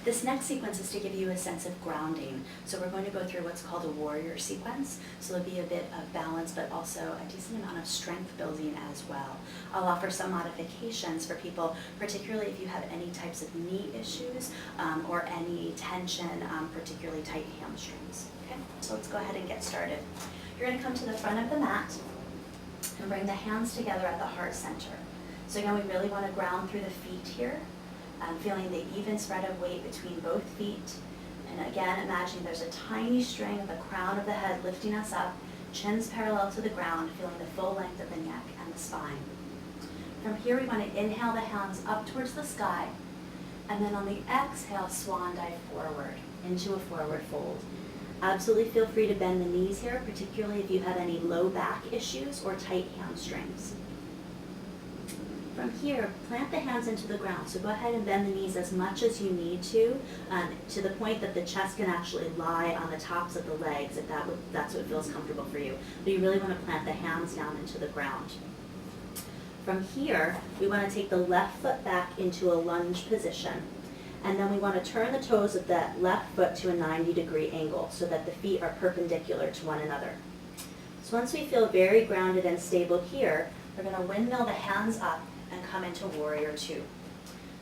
This next sequence is to give you a sense of grounding. So we're going to go through what's called a warrior sequence. So there'll be a bit of balance, but also a decent amount of strength building as well. I'll offer some modifications for people, particularly if you have any types of knee issues or any tension, particularly tight hamstrings. Okay, so let's go ahead and get started. You're going to come to the front of the mat and bring the hands together at the heart center. So again, we really want to ground through the feet here. Feeling the even spread of weight between both feet. And again, imagining there's a tiny string at the crown of the head lifting us up, chins parallel to the ground, feeling the full length of the neck and the spine. From here, we want to inhale the hands up towards the sky, and then on the exhale, swan dive forward into a forward fold. Absolutely feel free to bend the knees here, particularly if you have any low back issues or tight hamstrings. From here, plant the hands into the ground. So go ahead and bend the knees as much as you need to the point that the chest can actually lie on the tops of the legs, if that's what feels comfortable for you. But you really want to plant the hands down into the ground. From here, we want to take the left foot back into a lunge position. And then we want to turn the toes of that left foot to a 90-degree angle so that the feet are perpendicular to one another. So once we feel very grounded and stable here, we're going to windmill the hands up and come into warrior two.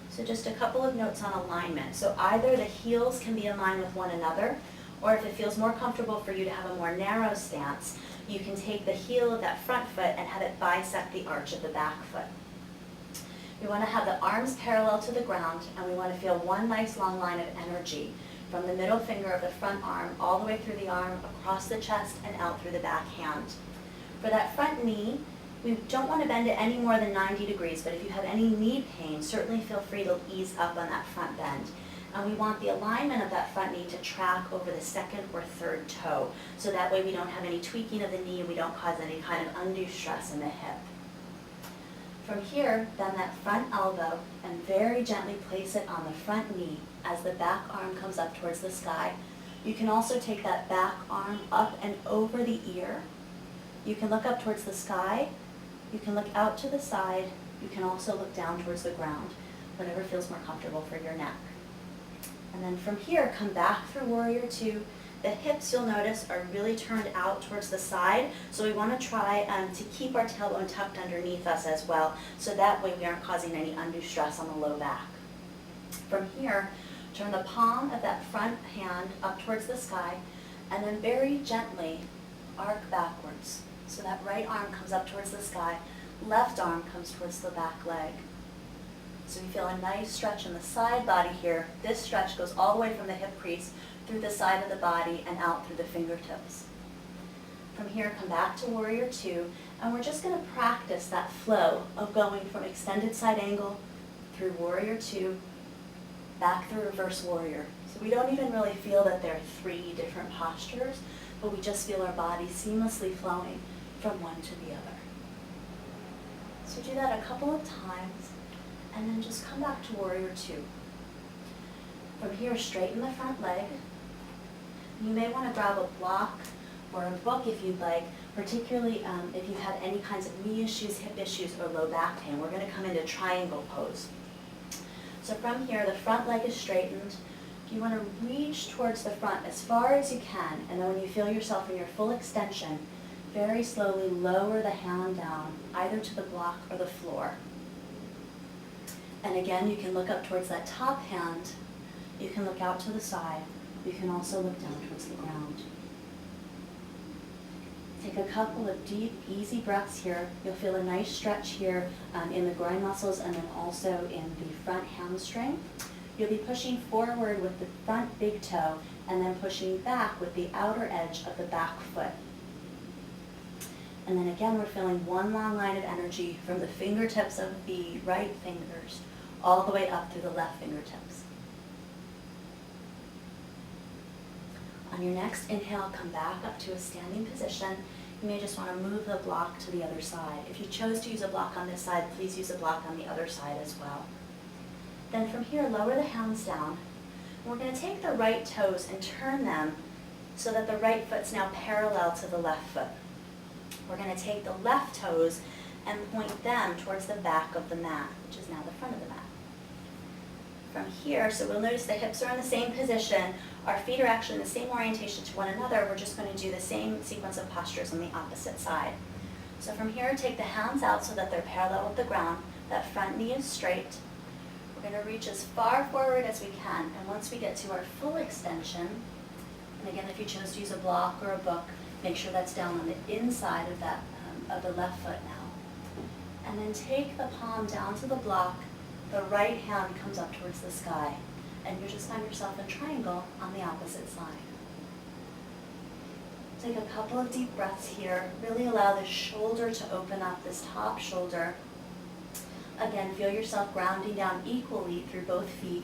So just a couple of notes on alignment. So either the heels can be in line with one another, or if it feels more comfortable for you to have a more narrow stance, you can take the heel of that front foot and have it bisect the arch of the back foot. We want to have the arms parallel to the ground, and we want to feel one nice long line of energy from the middle finger of the front arm all the way through the arm, across the chest, and out through the back hand. For that front knee, we don't want to bend it any more than 90 degrees, but if you have any knee pain, certainly feel free to ease up on that front bend. And we want the alignment of that front knee to track over the second or third toe, so that way we don't have any tweaking of the knee and we don't cause any kind of undue stress in the hip. From here, bend that front elbow and very gently place it on the front knee as the back arm comes up towards the sky. You can also take that back arm up and over the ear. You can look up towards the sky. You can look out to the side. You can also look down towards the ground, whatever feels more comfortable for your neck. And then from here, come back through warrior two. The hips, you'll notice, are really turned out towards the side, so we want to try to keep our tailbone tucked underneath us as well, so that way we aren't causing any undue stress on the low back. From here, turn the palm of that front hand up towards the sky, and then very gently arc backwards. So that right arm comes up towards the sky, left arm comes towards the back leg. So we feel a nice stretch in the side body here. This stretch goes all the way from the hip crease through the side of the body and out through the fingertips. From here, come back to warrior two, and we're just going to practice that flow of going from extended side angle through warrior two, back through reverse warrior. So we don't even really feel that there are three different postures, but we just feel our body seamlessly flowing from one to the other. So do that a couple of times, and then just come back to warrior two. From here, straighten the front leg. You may want to grab a block or a book if you'd like, particularly if you've had any kinds of knee issues, hip issues, or low back pain. We're going to come into triangle pose. So from here, the front leg is straightened. You want to reach towards the front as far as you can, and then when you feel yourself in your full extension, very slowly lower the hand down, either to the block or the floor. And again, you can look up towards that top hand. You can look out to the side. You can also look down towards the ground. Take a couple of deep, easy breaths here. You'll feel a nice stretch here in the groin muscles and then also in the front hamstring. You'll be pushing forward with the front big toe and then pushing back with the outer edge of the back foot. And then again, we're feeling one long line of energy from the fingertips of the right fingers all the way up through the left fingertips. On your next inhale, come back up to a standing position. You may just want to move the block to the other side. If you chose to use a block on this side, please use a block on the other side as well. Then from here, lower the hands down. We're going to take the right toes and turn them so that the right foot's now parallel to the left foot. We're going to take the left toes and point them towards the back of the mat, which is now the front of the mat. From here, so we'll notice the hips are in the same position, our feet are actually in the same orientation to one another, we're just going to do the same sequence of postures on the opposite side. So from here, take the hands out so that they're parallel with the ground, that front knee is straight. We're going to reach as far forward as we can, and once we get to our full extension, and again, if you chose to use a block or a book, make sure that's down on the inside of that of the left foot now. And then take the palm down to the block, the right hand comes up towards the sky, and you just find yourself in triangle on the opposite side. Take a couple of deep breaths here. Really allow the shoulder to open up, this top shoulder. Again, feel yourself grounding down equally through both feet,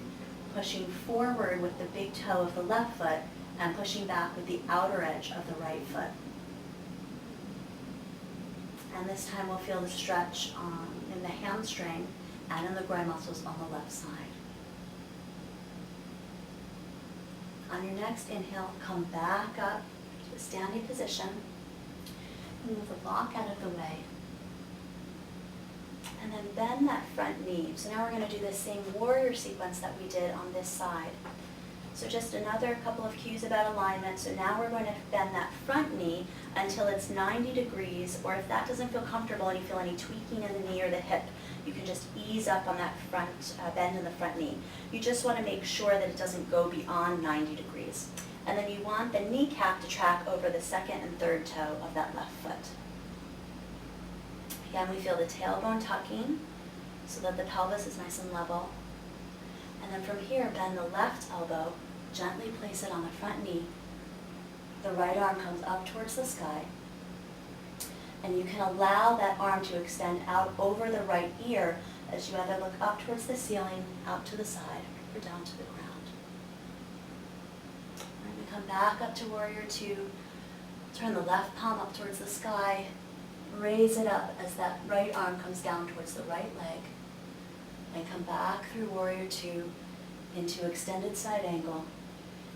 pushing forward with the big toe of the left foot and pushing back with the outer edge of the right foot. And this time we'll feel the stretch in the hamstring and in the groin muscles on the left side. On your next inhale, come back up to a standing position. Move the block out of the way. And then bend that front knee. So now we're going to do the same warrior sequence that we did on this side. So just another couple of cues about alignment. So now we're going to bend that front knee until it's 90 degrees, or if that doesn't feel comfortable and you feel any tweaking in the knee or the hip, you can just ease up on that front bend in the front knee. You just want to make sure that it doesn't go beyond 90 degrees. And then you want the kneecap to track over the second and third toe of that left foot. Again, we feel the tailbone tucking so that the pelvis is nice and level. And then from here, bend the left elbow, gently place it on the front knee. The right arm comes up towards the sky. And you can allow that arm to extend out over the right ear as you either look up towards the ceiling, out to the side, or down to the ground. And we come back up to Warrior Two. Turn the left palm up towards the sky. Raise it up as that right arm comes down towards the right leg. And come back through Warrior Two into extended side angle.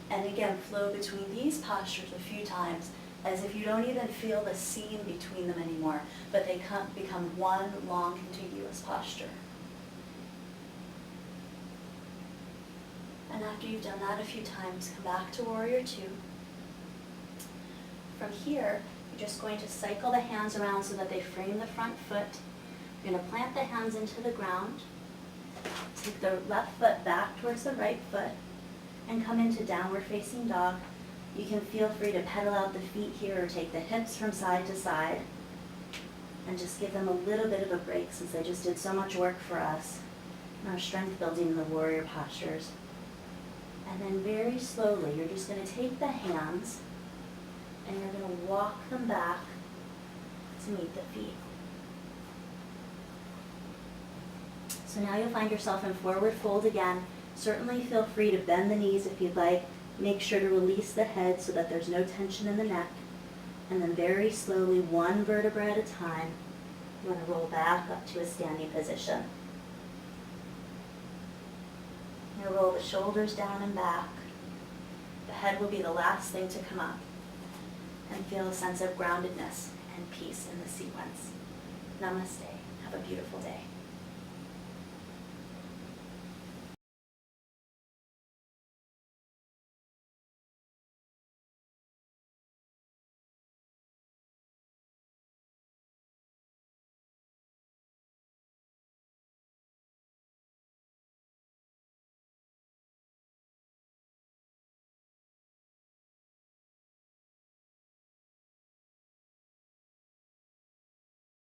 And again, flow between these postures a few times as if you don't even feel the seam between them anymore, but they become one long contiguous posture. And after you've done that a few times, come back to Warrior Two. From here, you're just going to cycle the hands around so that they frame the front foot. You're going to plant the hands into the ground. Take the left foot back towards the right foot and come into downward facing dog. You can feel free to pedal out the feet here or take the hips from side to side and just give them a little bit of a break since they just did so much work for us in our strength building in the warrior postures. And then very slowly, you're just going to take the hands and you're going to walk them back to meet the feet. So now you'll find yourself in forward fold again. Certainly feel free to bend the knees if you'd like. Make sure to release the head so that there's no tension in the neck. And then very slowly, one vertebra at a time, you want to roll back up to a standing position. Now roll the shoulders down and back. The head will be the last thing to come up. And feel a sense of groundedness and peace in the sequence. Namaste. Have a beautiful day.